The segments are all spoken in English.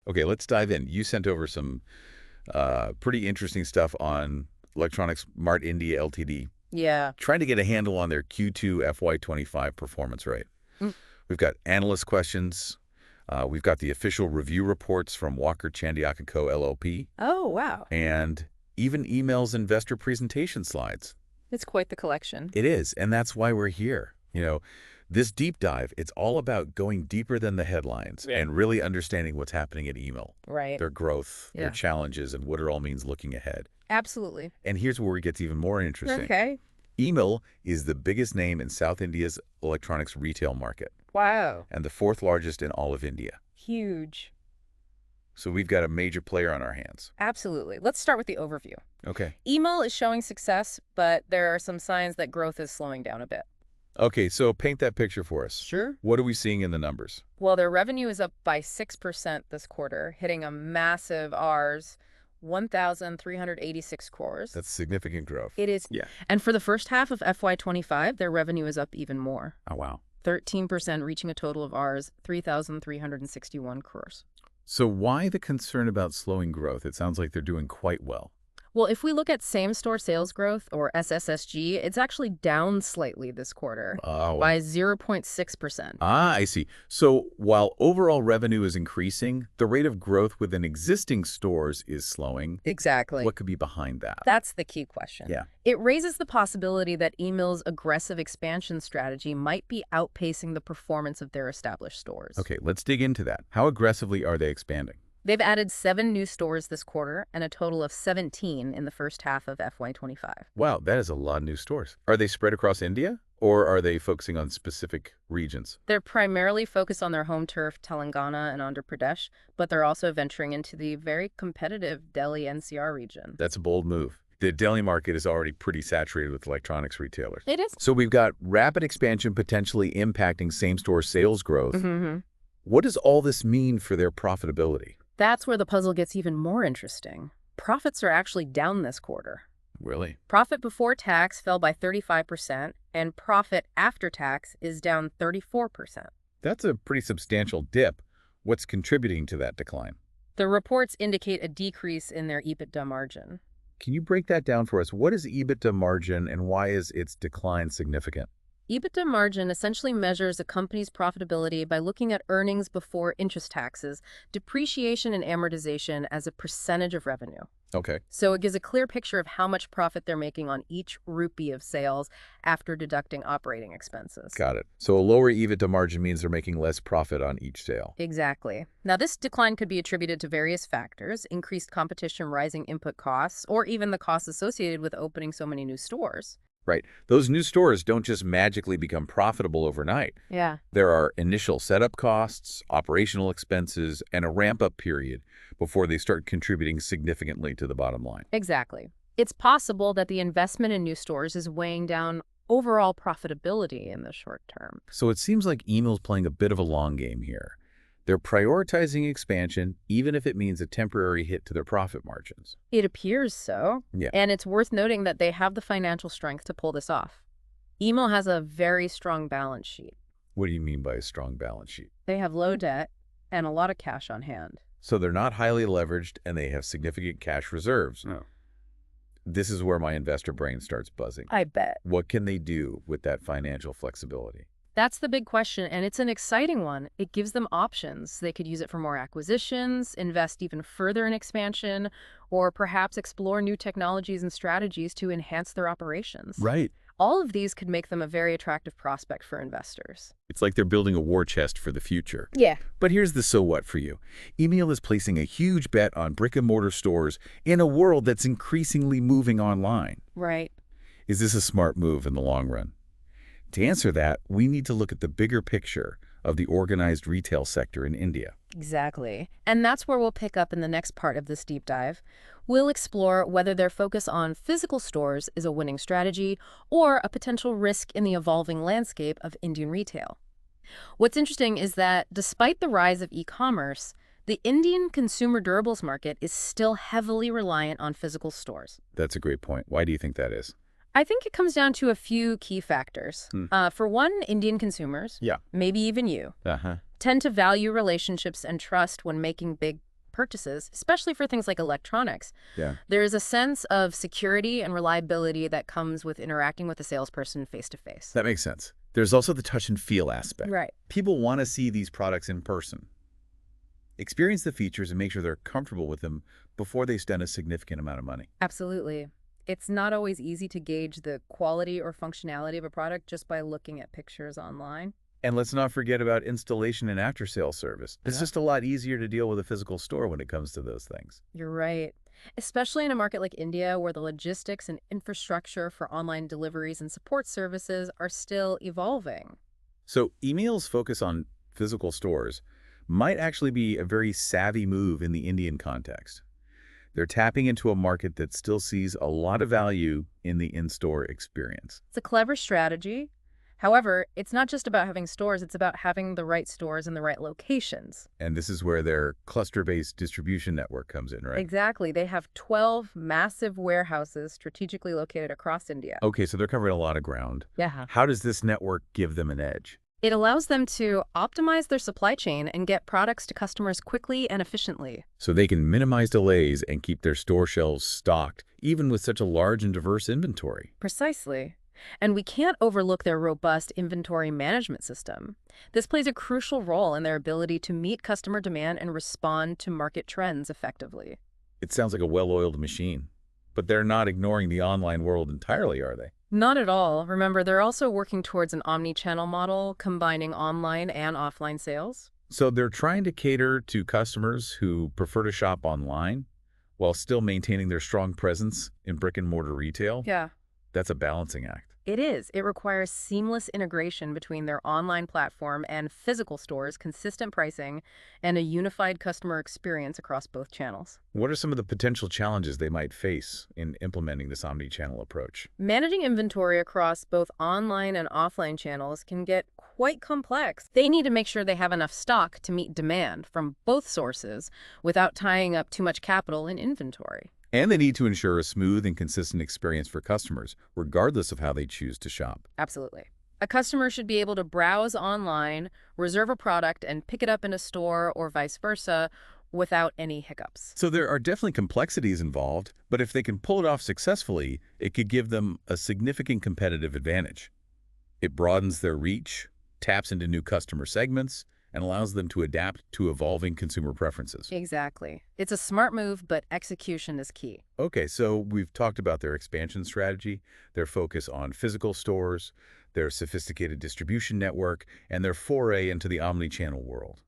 Okay, let's dive in. You sent over some pretty interesting stuff on Electronics Mart India Ltd, Yeah. trying to get a handle on their Q2 FY25 performance rate. Mm. We've got analyst questions. We've got the official review reports from Walker Chandiak & Co. LLP, Oh, wow. and even emails investor presentation slides. It's quite the collection. It is, and that's why we're here. This deep dive, it's all about going deeper than the headlines and really understanding what's happening at email, Right. their growth, their Yeah. challenges, and what it all means looking ahead. Absolutely. And here's where it gets even more interesting. Okay. Email is the biggest name in South India's electronics retail market Wow. and the fourth largest in all of India. Huge. So we've got a major player on our hands. Absolutely. Let's start with the overview. Okay. Email is showing success, but there are some signs that growth is slowing down a bit. Okay, so paint that picture for us. Sure. What are we seeing in the numbers? Well, their revenue is up by 6% this quarter, hitting a massive Rs, 1,386 crores. That's significant growth. It is. Yeah. And for the first half of FY25, their revenue is up even more. Oh, wow. 13%, reaching a total of Rs, 3,361 crores. So why the concern about slowing growth? It sounds like they're doing quite well. Well, if we look at same-store sales growth, or SSSG, it's actually down slightly this quarter by 0.6%. I see. So while overall revenue is increasing, the rate of growth within existing stores is slowing. Exactly. What could be behind that? That's the key question. Yeah. It raises the possibility that email's aggressive expansion strategy might be outpacing the performance of their established stores. Okay, let's dig into that. How aggressively are they expanding? They've added 7 new stores this quarter and a total of 17 in the first half of FY25. Wow, that is a lot of new stores. Are they spread across India, or are they focusing on specific regions? They're primarily focused on their home turf, Telangana and Andhra Pradesh, but they're also venturing into the very competitive Delhi NCR region. That's a bold move. The Delhi market is already pretty saturated with electronics retailers. It is. So we've got rapid expansion potentially impacting same-store sales growth. Mm-hmm. What does all this mean for their profitability? That's where the puzzle gets even more interesting. Profits are actually down this quarter. Really? Profit before tax fell by 35%, and profit after tax is down 34%. That's a pretty substantial dip. What's contributing to that decline? The reports indicate a decrease in their EBITDA margin. Can you break that down for us? What is EBITDA margin and why is its decline significant? EBITDA margin essentially measures a company's profitability by looking at earnings before interest taxes, depreciation and amortization as a percentage of revenue. Okay. So it gives a clear picture of how much profit they're making on each rupee of sales after deducting operating expenses. Got it. So a lower EBITDA margin means they're making less profit on each sale. Exactly. Now, this decline could be attributed to various factors: increased competition, rising input costs, or even the costs associated with opening so many new stores. Right. Those new stores don't just magically become profitable overnight. Yeah. There are initial setup costs, operational expenses, and a ramp-up period before they start contributing significantly to the bottom line. Exactly. It's possible that the investment in new stores is weighing down overall profitability in the short term. So it seems like email's playing a bit of a long game here. They're prioritizing expansion, even if it means a temporary hit to their profit margins. It appears so. Yeah. And it's worth noting that they have the financial strength to pull this off. Email has a very strong balance sheet. What do you mean by a strong balance sheet? They have low debt and a lot of cash on hand. So they're not highly leveraged and they have significant cash reserves. No. This is where my investor brain starts buzzing. I bet. What can they do with that financial flexibility? That's the big question, and it's an exciting one. It gives them options. They could use it for more acquisitions, invest even further in expansion, or perhaps explore new technologies and strategies to enhance their operations. Right. All of these could make them a very attractive prospect for investors. It's like they're building a war chest for the future. Yeah. But here's the so what for you. Email is placing a huge bet on brick-and-mortar stores in a world that's increasingly moving online. Right. Is this a smart move in the long run? To answer that, we need to look at the bigger picture of the organized retail sector in India. Exactly. And that's where we'll pick up in the next part of this deep dive. We'll explore whether their focus on physical stores is a winning strategy or a potential risk in the evolving landscape of Indian retail. What's interesting is that despite the rise of e-commerce, the Indian consumer durables market is still heavily reliant on physical stores. That's a great point. Why do you think that is? I think it comes down to a few key factors. For one, Indian consumers, maybe even you, tend to value relationships and trust when making big purchases, especially for things like electronics. Yeah. There is a sense of security and reliability that comes with interacting with a salesperson face to face. That makes sense. There's also the touch and feel aspect. Right. People want to see these products in person, experience the features, and make sure they're comfortable with them before they spend a significant amount of money. Absolutely. It's not always easy to gauge the quality or functionality of a product just by looking at pictures online. And let's not forget about installation and after-sale service. It's Yeah. just a lot easier to deal with a physical store when it comes to those things. You're right. Especially in a market like India, where the logistics and infrastructure for online deliveries and support services are still evolving. So email's focus on physical stores might actually be a very savvy move in the Indian context. They're tapping into a market that still sees a lot of value in the in-store experience. It's a clever strategy. However, it's not just about having stores, it's about having the right stores in the right locations. And this is where their cluster-based distribution network comes in, right? Exactly. They have 12 massive warehouses strategically located across India. Okay, so they're covering a lot of ground. Yeah. How does this network give them an edge? It allows them to optimize their supply chain and get products to customers quickly and efficiently. So they can minimize delays and keep their store shelves stocked, even with such a large and diverse inventory. Precisely. And we can't overlook their robust inventory management system. This plays a crucial role in their ability to meet customer demand and respond to market trends effectively. It sounds like a well-oiled machine. But they're not ignoring the online world entirely, are they? Not at all. Remember, they're also working towards an omni-channel model, combining online and offline sales. So they're trying to cater to customers who prefer to shop online while still maintaining their strong presence in brick-and-mortar retail. Yeah. That's a balancing act. It is. It requires seamless integration between their online platform and physical stores, consistent pricing, and a unified customer experience across both channels. What are some of the potential challenges they might face in implementing this omni-channel approach? Managing inventory across both online and offline channels can get quite complex. They need to make sure they have enough stock to meet demand from both sources without tying up too much capital in inventory. And they need to ensure a smooth and consistent experience for customers, regardless of how they choose to shop. Absolutely. A customer should be able to browse online, reserve a product, and pick it up in a store or vice versa without any hiccups. So there are definitely complexities involved, but if they can pull it off successfully, it could give them a significant competitive advantage. It broadens their reach, taps into new customer segments, and allows them to adapt to evolving consumer preferences. Exactly. It's a smart move, but execution is key. Okay, so we've talked about their expansion strategy, their focus on physical stores, their sophisticated distribution network, and their foray into the omni-channel world.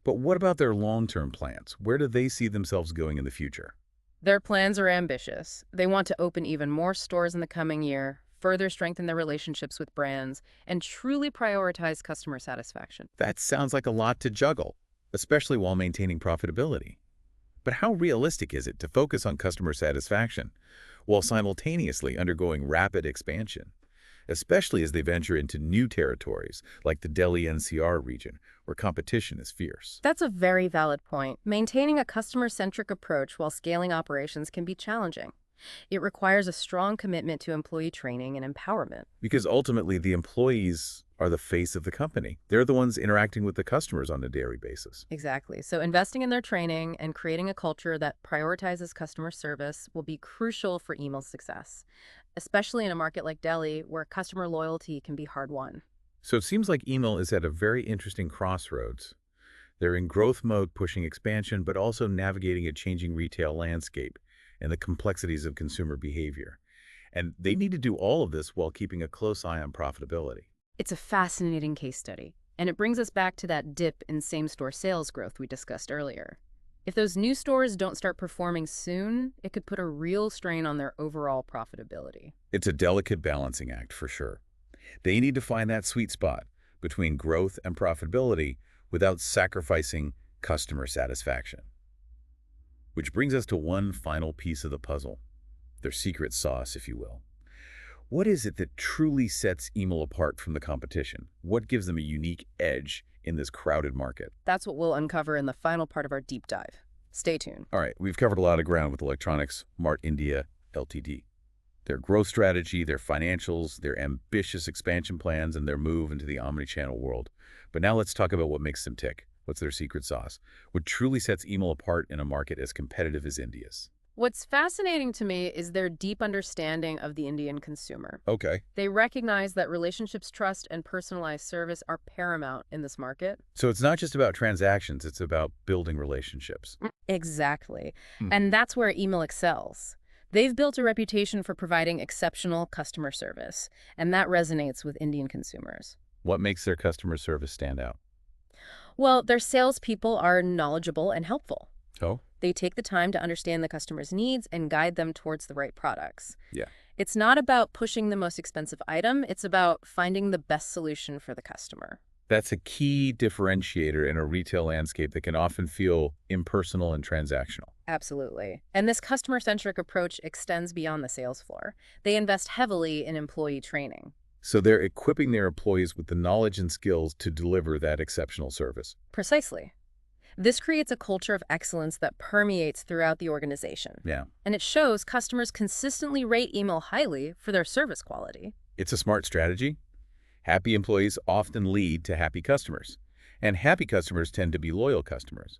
But what about their long-term plans? Where do they see themselves going in the future? Their plans are ambitious. They want to open even more stores in the coming year, further strengthen their relationships with brands, and truly prioritize customer satisfaction. That sounds like a lot to juggle, especially while maintaining profitability. But how realistic is it to focus on customer satisfaction while simultaneously undergoing rapid expansion, especially as they venture into new territories like the Delhi NCR region, where competition is fierce? That's a very valid point. Maintaining a customer-centric approach while scaling operations can be challenging. It requires a strong commitment to employee training and empowerment. Because ultimately, the employees are the face of the company. They're the ones interacting with the customers on a daily basis. Exactly. So investing in their training and creating a culture that prioritizes customer service will be crucial for email's success, especially in a market like Delhi, where customer loyalty can be hard-won. So it seems like email is at a very interesting crossroads. They're in growth mode, pushing expansion, but also navigating a changing retail landscape and the complexities of consumer behavior. And they need to do all of this while keeping a close eye on profitability. It's a fascinating case study, and it brings us back to that dip in same-store sales growth we discussed earlier. If those new stores don't start performing soon, it could put a real strain on their overall profitability. It's a delicate balancing act for sure. They need to find that sweet spot between growth and profitability without sacrificing customer satisfaction. Which brings us to one final piece of the puzzle, their secret sauce, if you will. What is it that truly sets email apart from the competition? What gives them a unique edge in this crowded market? That's what we'll uncover in the final part of our deep dive. Stay tuned. All right, we've covered a lot of ground with Electronics Mart India Ltd. Their growth strategy, their financials, their ambitious expansion plans, and their move into the omnichannel world. But now let's talk about what makes them tick. What's their secret sauce? What truly sets email apart in a market as competitive as India's? What's fascinating to me is their deep understanding of the Indian consumer. Okay. They recognize that relationships, trust, and personalized service are paramount in this market. So it's not just about transactions, it's about building relationships. Exactly. Hmm. And that's where email excels. They've built a reputation for providing exceptional customer service, and that resonates with Indian consumers. What makes their customer service stand out? Well, their salespeople are knowledgeable and helpful. Oh, They take the time to understand the customer's needs and guide them towards the right products. yeah. It's not about pushing the most expensive item, it's about finding the best solution for the customer. That's a key differentiator in a retail landscape that can often feel impersonal and transactional. Absolutely. And this customer-centric approach extends beyond the sales floor. They invest heavily in employee training. So they're equipping their employees with the knowledge and skills to deliver that exceptional service. Precisely. This creates a culture of excellence that permeates throughout the organization. Yeah. And it shows customers consistently rate email highly for their service quality. It's a smart strategy. Happy employees often lead to happy customers, and happy customers tend to be loyal customers.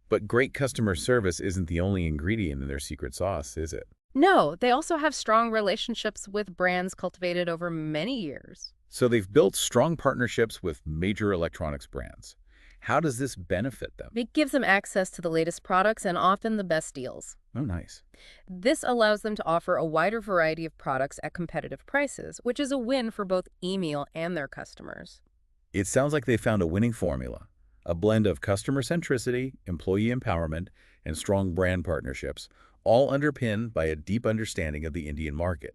But great customer service isn't the only ingredient in their secret sauce, is it? No, they also have strong relationships with brands cultivated over many years. So they've built strong partnerships with major electronics brands. How does this benefit them? It gives them access to the latest products and often the best deals. Oh, nice. This allows them to offer a wider variety of products at competitive prices, which is a win for both email and their customers. It sounds like they found a winning formula, a blend of customer centricity, employee empowerment, and strong brand partnerships, all underpinned by a deep understanding of the Indian market.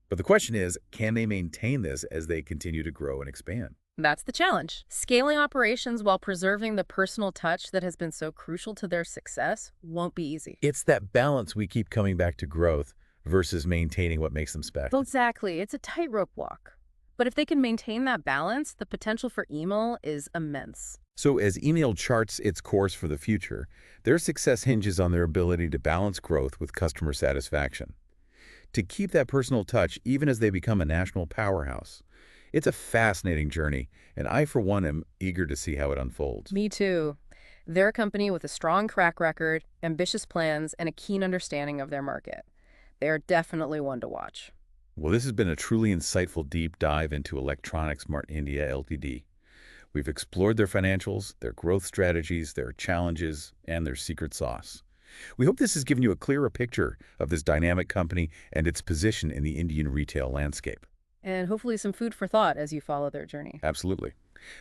But the question is, can they maintain this as they continue to grow and expand? That's the challenge. Scaling operations while preserving the personal touch that has been so crucial to their success won't be easy. It's that balance we keep coming back to: growth versus maintaining what makes them special. Exactly. It's a tightrope walk. But if they can maintain that balance, the potential for email is immense. So as email charts its course for the future, their success hinges on their ability to balance growth with customer satisfaction, to keep that personal touch even as they become a national powerhouse. It's a fascinating journey, and I, for one, am eager to see how it unfolds. Me too. They're a company with a strong track record, ambitious plans, and a keen understanding of their market. They are definitely one to watch. Well, this has been a truly insightful deep dive into Electronics Mart India Ltd. We've explored their financials, their growth strategies, their challenges, and their secret sauce. We hope this has given you a clearer picture of this dynamic company and its position in the Indian retail landscape. And hopefully some food for thought as you follow their journey. Absolutely.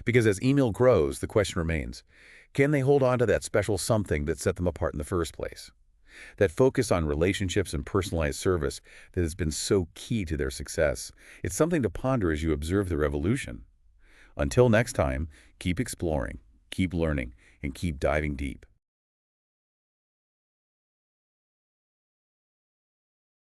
Because as email grows, the question remains, can they hold on to that special something that set them apart in the first place? That focus on relationships and personalized service that has been so key to their success. It's something to ponder as you observe the revolution. Until next time, keep exploring, keep learning, and keep diving deep.